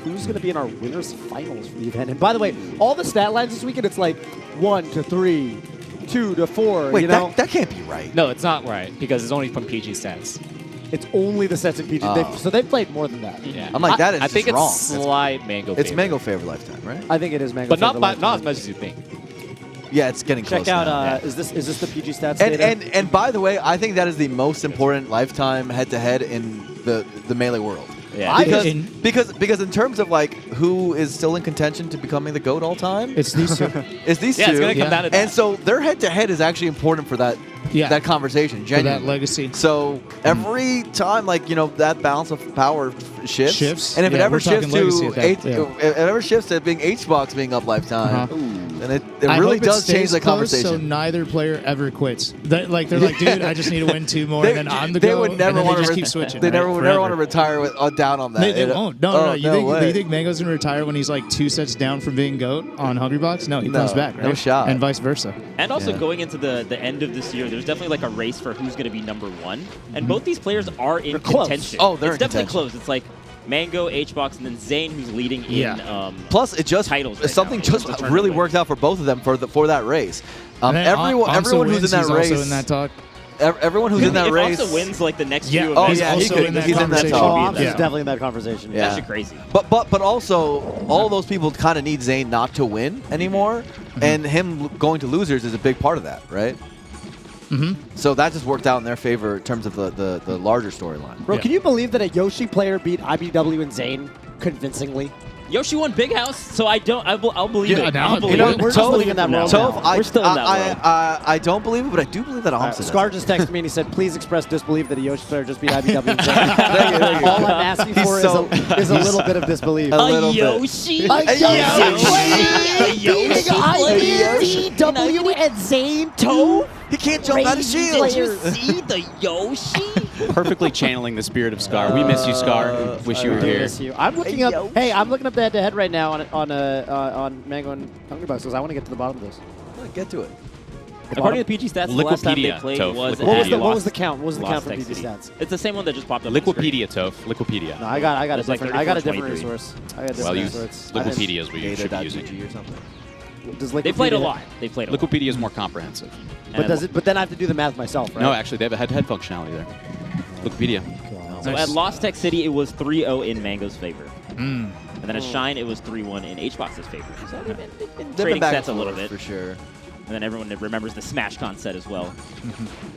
who's going to be in our winners finals for the event. And by the way, all the stat lines this weekend, it's like 1 to 3, 2 to 4. Wait, you know? that can't be right. No, it's not right because it's only from PG stats. It's only the sets in PG. So they've played more than that. Yeah. I'm like, that is I think just wrong. it's slight Mango. It's favorite. Mang0 favorite lifetime, right? I think it is Mang0. but not favorite not as lifetime. much as you think. Yeah, it's getting Check close out, now. is this the PG stats And, data? and by the way, I think that is the most important lifetime head-to-head in the Melee world. Yeah. Because in terms of like who is still in contention to becoming the GOAT all time, It's these two. it's these Yeah, two. it's gonna come down to that. And so their head-to-head is actually important for that that conversation, For genuinely. that legacy. So every time, like, you know, that balance of power shifts, and if it Yeah, ever we're shifts talking legacy to at that, if it ever shifts to being Hbox being up lifetime, then it I really hope it does stays change the close, conversation. So neither player ever quits. They're like, dude, I just need to win 2 more, and then I'm the they GOAT, would never and then want they just to keep switching. They right? never Forever. want to retire with down on that. They won't. No. You way. think Mang0's going to retire when he's like 2 sets down from being GOAT on Hungrybox? No, he No, comes back, right? no shot. And vice versa. And also going into the end of this year, there's definitely like a race for who's going to be #1. And both these players are in contention. Oh, they're it's in definitely contention. close. It's like Mang0, Hbox, and then Zayn, who's leading in Plus, it just titles right something now. just really worked out for both of them for that race. Everyone who's in that race, also in that talk. Everyone who's in that if race. Amsa wins like the next Yeah. few Oh, events, yeah, he could. He's in that Oh, talk. Amsa's definitely in that conversation. Yeah. That's crazy. But also, all those people kind of need Zayn not to win anymore, and him going to losers is a big part of that, right? So that just worked out in their favor in terms of the larger storyline. Bro, can you believe that a Yoshi player beat IBW and Zayn convincingly? Yoshi won Big House, so I'll believe Yeah, it. now I'll it- believe You know, it. we're just living in that world now. We're still in that world. I don't believe it, but I do believe that Amsa does. Scar just texted me and he said, please express disbelief that a Yoshi player just beat IBW and Zayn. All I'm asking for is a little bit of disbelief. A little bit. Yoshi? A Yoshi A Yoshi IBW and Zayn too? He can't jump out of shields. Did you see the Yoshi? Perfectly channeling the spirit of Scar. We miss you, Scar. Wish you were I here. miss you. I'm looking up. Hey, I'm looking up the head-to-head right now on Mang0 and Hungrybox because I want to get to the bottom of this. Get to it. According to PG Stats, the last time they Liquipedia, played Toph. was Liquipedia. What was the count? What was the count Lost for Tech PG City. Stats? It's the same one that just popped up. on the screen. Liquipedia, Toph. Liquipedia. No, I got a It's like different. I got a different 34-23. resource. I got a Well, different you, resource. Liquipedia is what you should be using. GG or something. Does They played a Liquipedia- lot. They played a lot. Liquipedia is more comprehensive. But does it? But then I have to do the math myself, right? No, actually, they have a head-to-head functionality there. Wikipedia. So at Lost Tech City, it was 3-0 in Mang0's favor. Mm. And then at Shine, it was 3-1 in Hbox's favor. So they've been They've trading been back sets a and little forth bit. for sure. And then everyone remembers the SmashCon set as well.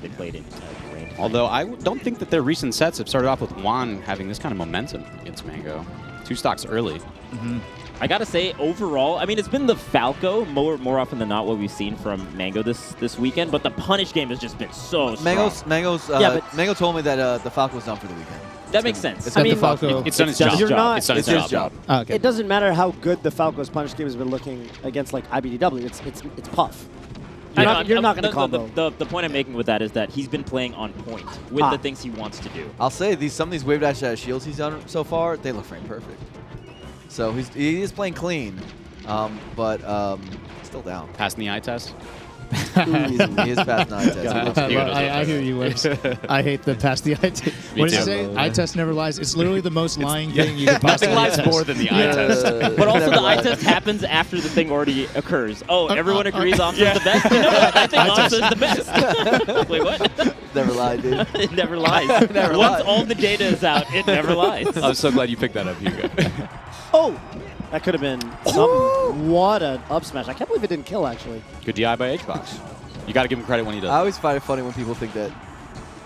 They played in Rain. Although I don't think that their recent sets have started off with Juan having this kind of momentum against Mang0. 2 stocks early. I gotta say, overall, I mean, it's been the Falco more often than not what we've seen from Mang0 this weekend, but the punish game has just been so strong. Mang0 told me that the Falco's done for the weekend. That makes sense. It's the Falco. It's done its job. You're not- It's done its It's job. his job. Oh, okay. It doesn't matter how good the Falco's punish game has been looking against like IBDW. It's Puff. You're not going to combo. The point I'm making with that is that he's been playing on point with the things he wants to do. I'll say some of these wave dash shields he's done so far, they look frame perfect. So he is playing clean, but still down. Passing the eye test. He is past 9 test. I hear you, Wibbs. I hate the pass the eye test. What does it say? Eye test never lies. It's literally the most lying thing you can Nothing possibly lies test. more than the eye test. But also Never the eye lied. test happens after the thing already occurs. Oh, everyone agrees Amsa's the best? You know what? I think Amsa's the best. Wait, what? Never lied, dude. It never lies. Never Once lies. all the data is out, it never lies. I'm so glad you picked that up, Hugo. Oh, that could have been something. What an up smash! I can't believe it didn't kill actually. Good DI by Hbox. You got to give him credit when he does. I always find it funny when people think that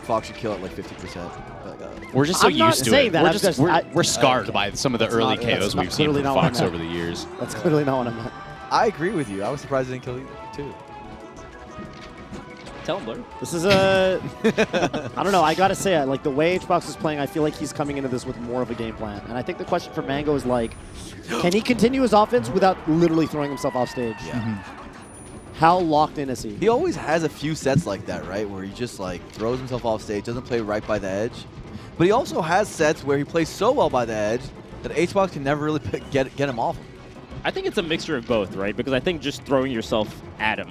Fox should kill at like 50%. We're just so I'm not used to saying it. that, We're, I'm just, just- we're scarred okay. by some of the That's early not- that's KOs not- we've seen clearly from not what I Fox meant. over the years. That's clearly not what I meant. I agree with you. I was surprised he didn't kill either, too. Tell him, Blur. This is a. I don't know. I gotta say, like the way Hbox is playing, I feel like he's coming into this with more of a game plan. And I think the question for Mang0 is like, can he continue his offense without literally throwing himself off stage? Yeah. How locked in is he? He always has a few sets like that, right? Where he just like throws himself off stage, doesn't play right by the edge. But he also has sets where he plays so well by the edge that Hbox can never really get him off him. I think it's a mixture of both, right? Because I think just throwing yourself at him.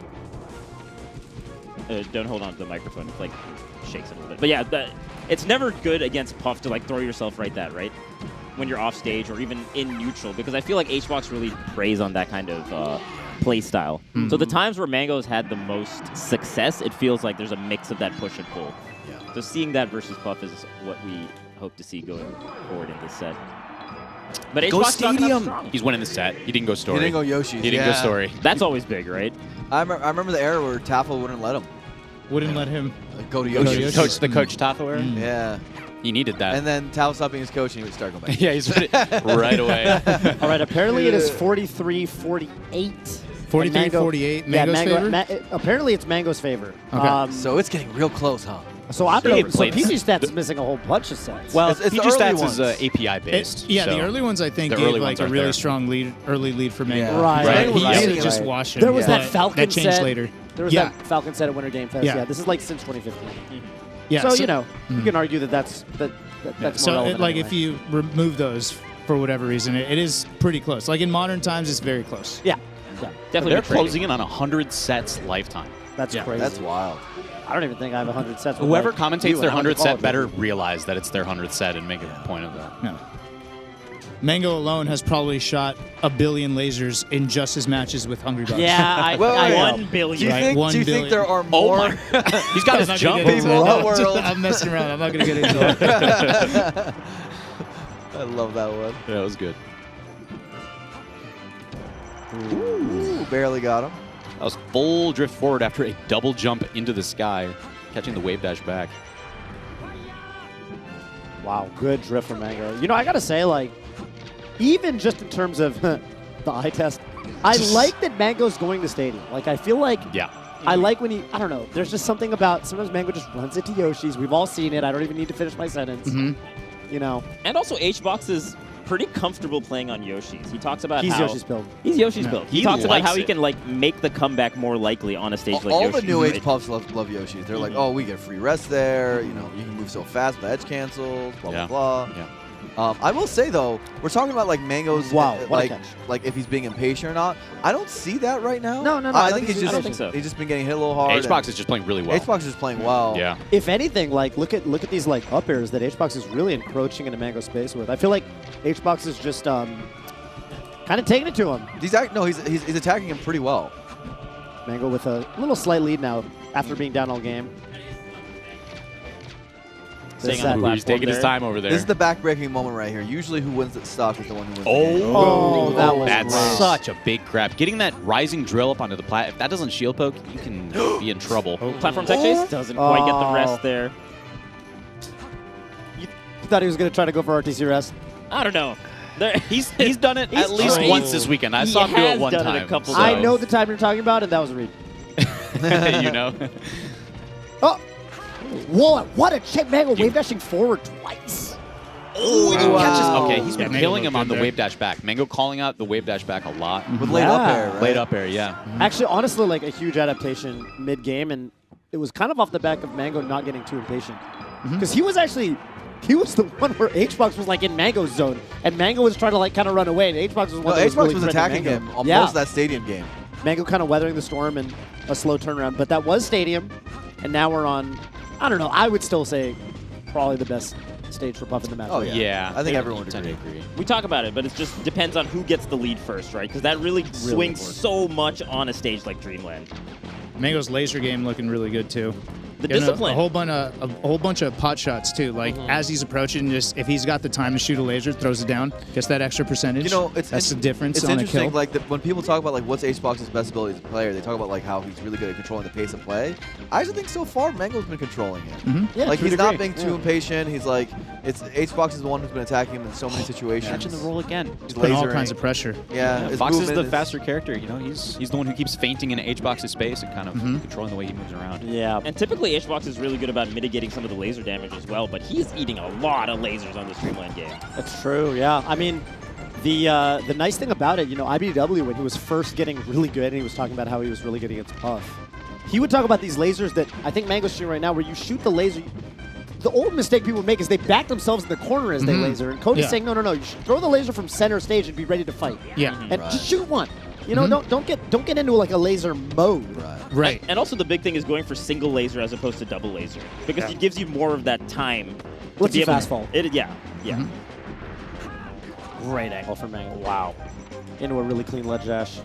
Don't hold on to the microphone. It like shakes it a little bit. But yeah, it's never good against Puff to like throw yourself right. when you're off stage or even in neutral, because I feel like Hbox really preys on that kind of play style. So the times where Mang0's had the most success, it feels like there's a mix of that push and pull. Yeah. So seeing that versus Puff is what we hope to see going forward in this set. But Go Hbox Stadium! strong. He's winning the set. He didn't go story. He didn't go Yoshi's. He didn't go story. That's always big, right? I remember the era where Tafel wouldn't let him Wouldn't let him. go to Go to Yoshi's. Yoshi's. The coach Tathaware? Yeah. He needed that. And then Tafel stopped being his coach and he would start going back. yeah, he's right away. All right, apparently it is 43-48. 43-48, Mango's favor? Apparently it's Mang0's favor. Okay. So it's getting real close, huh? So I don't know. So Played- PG Stats is missing a whole bunch of sets. Well, It's the PG early Stats ones. is API based. Yeah, so the early ones I think the gave early like ones a aren't really there. strong early lead for Mang0. Yeah. Right. Right. He used to Right. just wash him. there was but that Falcon that changed set. later. There was that Falcon set at Winter Game Fest. Yeah. Yeah, this is like since 2015. Yeah, so, you know, you can argue that that's more so relevant. like anyway. if you remove those for whatever reason, it is pretty close. Like in modern times, it's very close. Yeah. Definitely They're big trading. closing in on 100 sets lifetime. That's Yeah. crazy. That's wild. I don't even think I have 100 sets. with, Whoever like, commentates you their and I'm 100 the set quality. better realize that it's their 100 set and make a point of that. No. Mang0 alone has probably shot 1 billion lasers in just his matches with Hungrybox. Yeah, Wait, wait, wait. 1 billion. Do you Right, think? 1 Do you think billion. there are Oh more? my! He's got I'm his not jump. gonna get into People that. of the world. I'm messing around. I'm not going to get into it. I love that one. Yeah, it was good. Ooh, barely got him. That was full drift forward after a double jump into the sky, catching the wave dash back. Wow, good drift from Mang0. You know, I got to say, like, even just in terms of the eye test, I like that Mang0's going to Stadium. Like, I feel like Yeah. I like when he, I don't know, there's just something about, sometimes Mang0 just runs into Yoshi's. We've all seen it. I don't even need to finish my sentence. You know, And also, Hbox is pretty comfortable playing on Yoshi's. He talks about he's how Yoshi's build. He's Yoshi's No. build. He He talks about likes how he it. can like make the comeback more likely on a stage like All Yoshi. the new age right? puffs love Yoshi's. They're like, oh, we get free rest there. You know, you can move so fast, the edge cancels, blah, Yeah. blah, blah. Yeah. I will say, though, we're talking about, like, Mang0's, Wow, what a like, catch. like, if he's being impatient or not. I don't see that right now. No, no, no, I I think he's don't just, think so. he's just been getting hit a little hard. Hbox is just playing really well. Hbox is playing well. Yeah. If anything, like, look at these, like, up airs that Hbox is really encroaching into Mang0's space with. I feel like Hbox is just kind of taking it to him. He's attacking him pretty well. Mang0 with a little slight lead now after being down all game. Staying This on the set. platform He's taking his there. time over there. This is the back-breaking moment right here. Usually who wins the stock is the one who wins the game. Oh, that was That's great. such a big grab. Getting that rising drill up onto the plat, if that doesn't shield poke, you can be in trouble. Platform tech chase doesn't quite get the Oh. rest there. You thought he was going to try to go for RTC rest? I don't know. There, He's done it He's at least trying. once this weekend. I He saw him do it has one done it time. a couple so- I know the time you're talking about, and that was a read. you know. Oh! Whoa, what a check. Mang0 wave dashing forward twice. Oh, he Wow. catches. Okay, he's Yeah, been Mang0 killing him looked on the good wave dash back. Mang0 calling out the wave dash back a lot. With laid up Yeah. air, right? Laid up air, yeah. Actually, honestly, like a huge adaptation mid-game, and it was kind of off the back of Mang0 not getting too impatient. Because he was the one where Hbox was like in Mang0's zone, and Mang0 was trying to like kind of run away, and Hbox was one No, that was Hbox really was threatening attacking Mang0. him on Yeah. most of that stadium game. Mang0 kind of weathering the storm and a slow turnaround, but that was Stadium, and now we're on, I don't know, I would still say probably the best stage for Puff in the match. Oh, yeah. Yeah. I think everyone would tend to agree. agree. we talk about it, but it just depends on who gets the lead first, right? Because that really swings important. so much on a stage like Dreamland. Mang0's laser game looking really good too. The Getting discipline. a whole bunch of pot shots too. Like as he's approaching, just if he's got the time to shoot a laser, throws it down, gets that extra percentage. You know, that's the difference It's on a interesting, kill. like when people talk about like what's Hbox's best ability as a player, they talk about like how he's really good at controlling the pace of play. I actually think so far Mang0's been controlling it. Yeah, Like to a he's not degree. being too impatient. He's like Hbox is the one who's been attacking him in so many situations. Catching the roll again. He's Putting all lasering. kinds of pressure. Yeah, his Fox is movement the faster character. You know, he's the one who keeps fainting in Hbox's space and kind of controlling the way he moves around. Yeah. And typically, Hbox is really good about mitigating some of the laser damage as well, but he's eating a lot of lasers on this Dreamland game. That's true, yeah. I mean, the nice thing about it, you know, IBW, when he was first getting really good, and he was talking about how he was really good against Puff, he would talk about these lasers that I think Mang0's shooting right now, where you shoot the laser. The old mistake people make is they back themselves in the corner as they laser, and Cody's Yeah. saying, no, no, no, you should throw the laser from center stage and be ready to fight. Yeah. And just shoot one. You know, don't get into like a laser mode. Right. And also the big thing is going for single laser as opposed to double laser, because it gives you more of that time. to Lets be you able fast to- fall. Yeah. great angle from Mang0. Wow. Into a really clean ledge dash.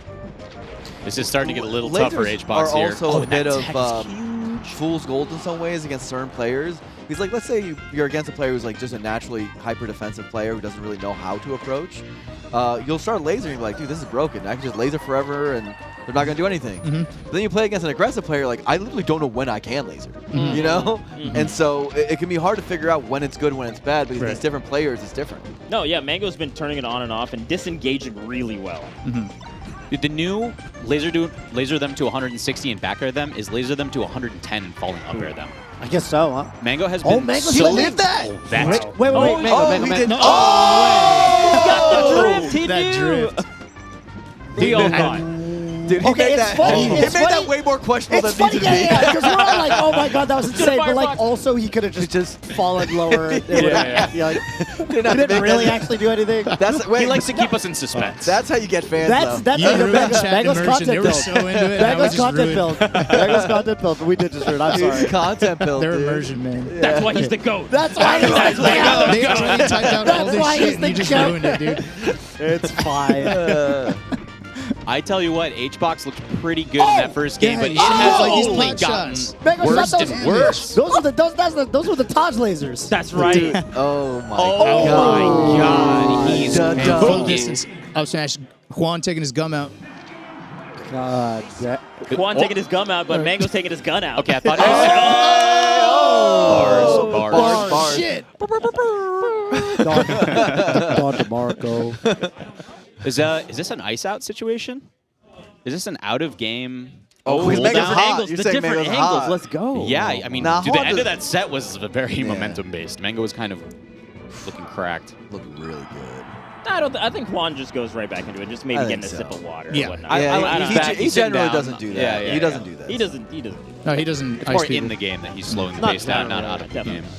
This is starting to get a little Lasers tough for Hbox are here. also a bit that of tech is huge. fool's gold in some ways against certain players. Because, like, let's say you're against a player who's like just a naturally hyper-defensive player who doesn't really know how to approach. You'll start lasering like, dude, this is broken. I can just laser forever and they're not going to do anything. But then you play against an aggressive player, like, I literally don't know when I can laser, you know? And so it can be hard to figure out when it's good and when it's bad because these different players, it's different. No, yeah, Mang0's been turning it on and off and disengaging really well. The new laser them to 160 and back air them is laser them to 110 and falling up air them. I guess so, huh? Mang0 has been Mang0's so lived that? That's Wait, Mang0, he Mang0. did. No. The drift, he that knew. drift. We all got it. Dude, he Okay, made it's that, funny, he it's made that funny. way more questionable It's than it funny, needed to be. because we're all like, oh my god, that was insane. But like, Firefox. also, he could have just fallen lower. Like, he not didn't make really that- actually do anything. That's, wait, he likes to keep us in suspense. that's how you get fans, That's though. You like ruined Mang0's chat immersion. content They were build. so into it. and I was Mang0's just content ruined. build. Mang0's content build. But we did just ruin. I'm Dude, sorry. content build, Their dude. immersion, man. That's why he's the GOAT. That's why he's That's why like, They already typed out all That's why this he's shit and you the just goat. ruined it, dude. it's fine. I tell you what, Hbox looked pretty good in that first game, but it he's has like these only pot gotten shots. Mang0 worse shot and those- worse. Those were the Taj lasers. That's right. Oh, my Oh God. my God, he's Dun, dun. Full cooking. distance up smash. Juan taking his gum out. God, that. Juan taking his gum out, but Mang0's taking his gun out. Okay, I thought it was bars. Bars. Shit. Don DeMarco. Is this an ice out situation? Is this an out of game? Oh, he's cooldown? making different hot. angles. You're The saying different Mang0's angles. hot. Let's go. Yeah, I mean, Nah, dude, the Juan end of does- that set was very momentum based. Mang0 was kind of looking cracked. Looking really good. I think Juan just goes right back into it. Just maybe I getting a think sip so. of water Yeah. or whatnot. Yeah, he's back, he he's sitting generally down. doesn't do that. Yeah, yeah, he doesn't yeah. do that. He doesn't. No, he doesn't It's ice more people. in the game that he's slowing the Not pace down, not generally, out of the definitely. game.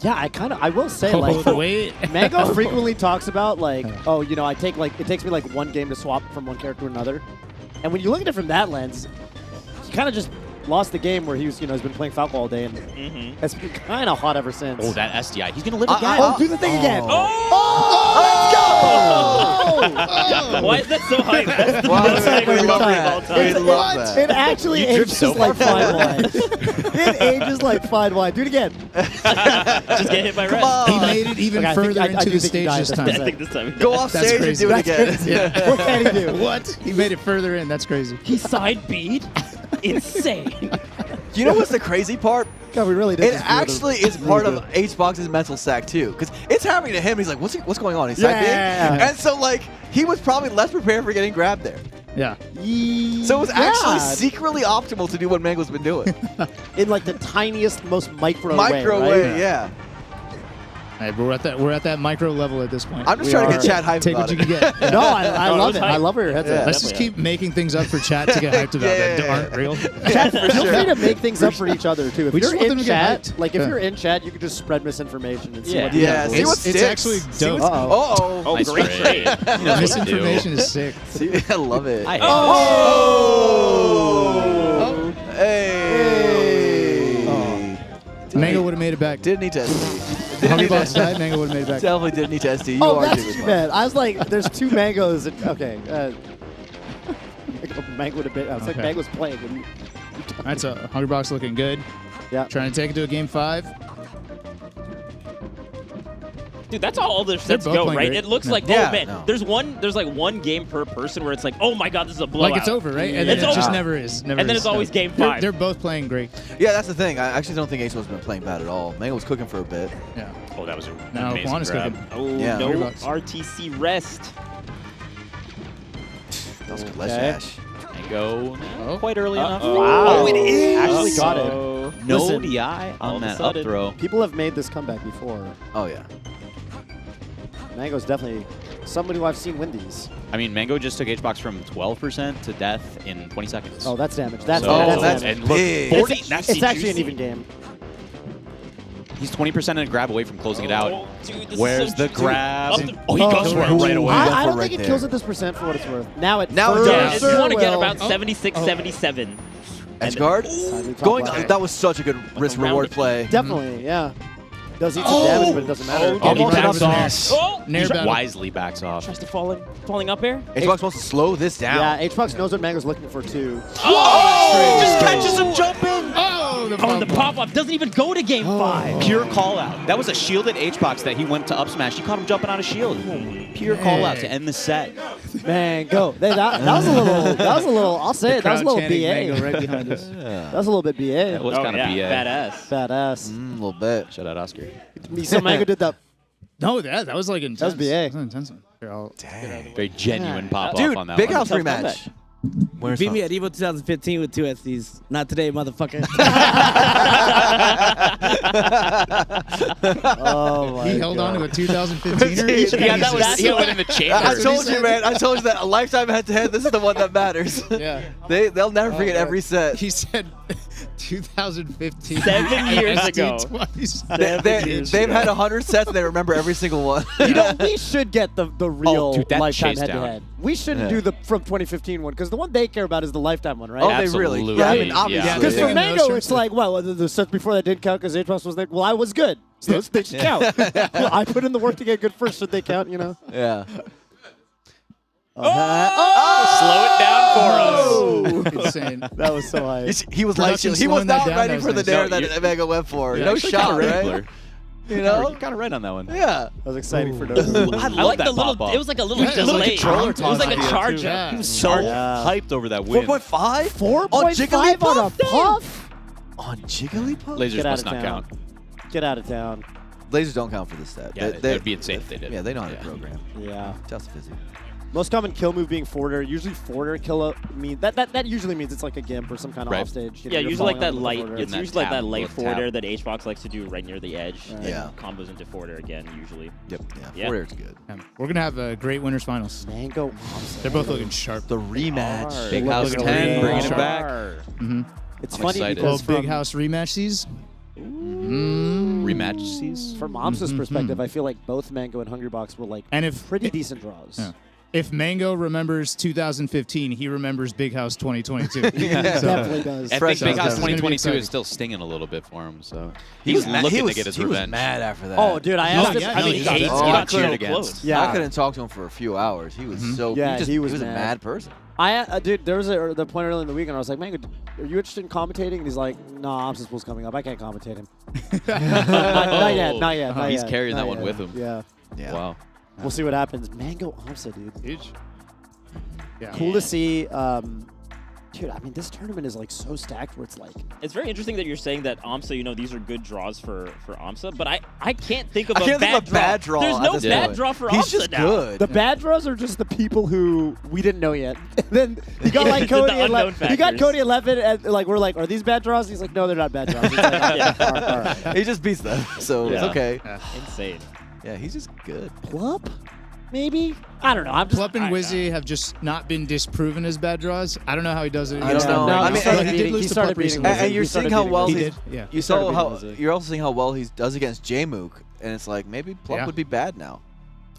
Yeah, I will say, Oh, like, the way Mang0 frequently talks about, like, oh, you know, it takes me like one game to swap from one character to another. And when you look at it from that lens, he kind of just lost the game where he was, he's been playing Falco all day and has been kind of hot ever since. Oh, that SDI. He's going to live again. Oh, do the thing again. Why is that so hype? That's the Wow, most hype we love rivalry of that. all We time. love that. It actually You drift ages so like far fine wine. It ages like fine wine. Do it again. Just get hit by red. he made it even Okay, I think- further I into do the think he stage died this this time. I think this time. Go off That's stage and crazy. do it That's again. crazy. What can he do? What? He made it further in. That's crazy. He side beat. Insane. You know what's the crazy part? God, we really did. It just do actually is part of Hbox's mental sack too, because it's happening to him. He's like, "What's going on?" He's side Yeah. and so like he was probably less prepared for getting grabbed there. Yeah. So it was actually Yeah. secretly optimal to do what Mang0's been doing. in like the tiniest, most micro Micro way. way, Right? yeah. All right, we're at that micro level at this point. I'm just We trying to are. get chat hyped Take about what you it. can get. No, I No, it love was it. hype. I love where your head's Yeah. at. Let's just keep making things up for chat to get hyped about Yeah, that yeah, aren't real. Chat, feel free to make things up for each other too. If We just you're want them in to get chat, hyped. like if Yeah. you're in chat, you can just spread misinformation and see Yeah. what. Yeah, see what It's sticks. actually See dope. what's- Uh-oh. Oh, Nice great trade. trade. He knows what to Misinformation do. is sick. See, I love it. I hate Oh! Hey! Mang0 would have made it back. Didn't need to SD. Hungrybox died. Mang0 would have made it back. Definitely didn't need to SD. You Oh, are that's Jigglypuff. bad. I was like, there's two Mang0s. Okay. Mang would have been. I was like, Okay. Mang was playing. And, All right, so Hungrybox looking good. yeah. Trying to take it to a game 5. Dude, that's how all their sets both go, playing right? great. It looks like, Yeah, oh man, no. there's like one game per person where it's like, oh my god, this is a blowout. Like it's over, right? And then It's it just over. never is. Never And then is. it's always No. game 5. They're both playing great. Yeah, that's the thing. I actually don't think Ace-O's been playing bad at all. Mang0 was cooking for a bit. Yeah. Oh, that was an Now amazing Juan is grab. cooking. Oh, Yeah. no Hungrybox. RTC rest. That was good ledge Okay. dash. Mang0 Oh. quite early enough. Wow. Oh, it is. Actually got it. Oh. No Listen, DI all on of a that up sudden- throw. People have made this comeback before. Oh, yeah. Mang0's definitely somebody who I've seen win these. I mean, Mang0 just took Hbox from 12% to death in 20 seconds. Oh, that's damage. That's, So- that's that's damage. and look, big. 40. It's That's It's actually an juicy. even game. He's 20% in a grab away from closing it out. Oh, dude, this Where's is so the grab? Up the- Oh, he goes for it right away. Go I for don't it think right it there. kills at this percent for what it's worth. Now it Now it further does. If you want to get will- about 76, 77. Edge guard. Side top Going. left. That was such a good risk round reward of- play. Definitely, yeah. Does eat some damage, but it doesn't matter. Oh, he backs backs off. Oh! Nair battle. Wisely backs off. Tries to falling up air. Hbox wants to slow this down. Yeah, Hbox knows what Mango's looking for too. Oh! Just catches him jumping. Oh, the Oh, the pop-up doesn't even go to game 5. Pure call out. That was a shielded Hbox that he went to up smash. He caught him jumping out of shield. Pure call out to end the set. Mango. That was a little. That was a little. I'll say it. That was a little Mango BA. right behind us. That was a little bit BA. That was kind of BA. Badass. Badass. A little bit. Shout out Oscar. So Mango did that. No, that was like intense. That was BA. That was an intense one. Here, I'll Very genuine pop Dude, off on that Big one. House Tough rematch. You beat me at Evo 2015 with 2 SDs. Not today, motherfucker. Oh my He held God. on to a 2015er. Yeah, that was he went in the chamber. I told you, man. I told you that a lifetime head-to-head, this is the one that matters. Yeah. They'll never forget every set. He said 2015. 7 years SD ago. Twice. They've had 100 sets and they remember every single one. You know, we should get the real dude, that lifetime chase head-to-head. We shouldn't Yeah. do the from 2015 one because the one they care about is the lifetime one, right? Oh, they really? Absolutely. Yeah, I mean, Yeah. obviously. Yeah, Because they're for doing those Mango, terms it's like, well, the sets before that didn't count because Hbox was like, well, I was good. So those things count. I put in the work to get good first. Should they count, you know? Yeah. Slow it down for us. Oh! Insane. That was so high. He was like, Production he was slowing that not down, ready that for was the nice. dare No, that Mango went for. You're No actually shot, kinda right? regular. You You're know? kind of right on that one. Yeah. That was exciting for I love like that the little. pop-off. It was like a little Yeah, it was like a delay. controller It was like a toss charge idea, up. Yeah. He was so Yeah. hyped over that win. 4.5? 4.5 on a puff? On Jigglypuff? Lasers Get out must of not town. count. Get out of town. Lasers don't count for this set. Yeah, that would be insane if they did. Yeah, they know how to program. Yeah. Just fizzy. Most common kill move being forwarder. Usually forwarder kill mean that usually means it's like a gimp or some kind of Right. offstage. You know, Yeah, you're usually like falling that on the light. forwarder. It's that usually like tap, that light little forwarder tap. that Hbox likes to do right near the edge. Right. and Yeah. Combos into forwarder again usually. Yep. Yeah. Yeah. Forward's good. We're going to have a great winners finals. Mango. They're both looking sharp. The rematch. Big Look House at 10, the bringing it rematch. back. Mm-hmm. It's I'm funny excited. because Little big from, house rematches. Rematch sees. from Mom's perspective, I feel like both Mango and Hungrybox were like And if pretty decent draws. Yeah. If Mango remembers 2015, he remembers Big House 2022. Definitely does. I Fresh think Big out House there. 2022 It's gonna be is still stinging a little bit for him. So He was mad. looking to get his He revenge. was mad after that. Oh, dude, I No, asked him. yeah, I no, mean, he's he got hates Oh, He I got cheered couldn't- against. Yeah. I couldn't talk to him for a few hours. He was so. Yeah, he he was a mad. mad person. Dude, there was the point earlier in the week, and I was like, Mango, are you interested in commentating? And he's like, no, Omsa's pool's coming up. I can't commentate him. not yet, not yet. Not He's yet, carrying not that one yet. with him. Yeah. Yeah. Wow. We'll see what happens. Mango Omsa, dude. Huge. Yeah. Cool to see. Dude, I mean, this tournament is like so stacked where it's like. It's very interesting that you're saying that AMSA, you know, these are good draws for AMSA, but I can't think of I can't think bad of a bad draw. There's at no this bad point. draw for He's AMSA just now. good. The bad draws are just the people who we didn't know yet. And then you got like The Cody. unknown You got factors. Cody 11, and like we're like, are these bad draws? He's like, no, they're not bad draws. It's like, all right. He just beats them, so it's Yeah. okay. Insane. Yeah, he's just good. Plup? Maybe? I don't know. I'm just. Plup and Wizzy have just not been disproven as bad draws. I don't know how he does it. I against don't know. them. I he mean, started he beating- did lose he to started Plup beating recently. Wizzy. And you're He started seeing how beating well He Wizzy. did. Yeah. You started saw how beating Wizzy. you're also seeing how well he does against Jmook, and it's like maybe Plup Yeah. would be bad now.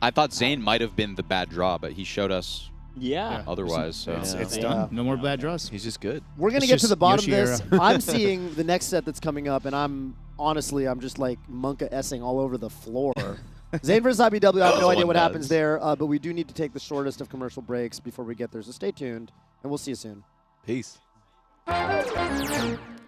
I thought Zane might have been the bad draw, but he showed us Yeah. otherwise. So It's Yeah. done. No more bad draws. He's just good. We're going to It's get to just the bottom Yoshi of this. era. I'm seeing the next set that's coming up, and I'm just like Monka-essing all over the floor. Zane versus IBW, I have no One idea what does. happens there, but we do need to take the shortest of commercial breaks before we get there, so stay tuned, and we'll see you soon. Peace.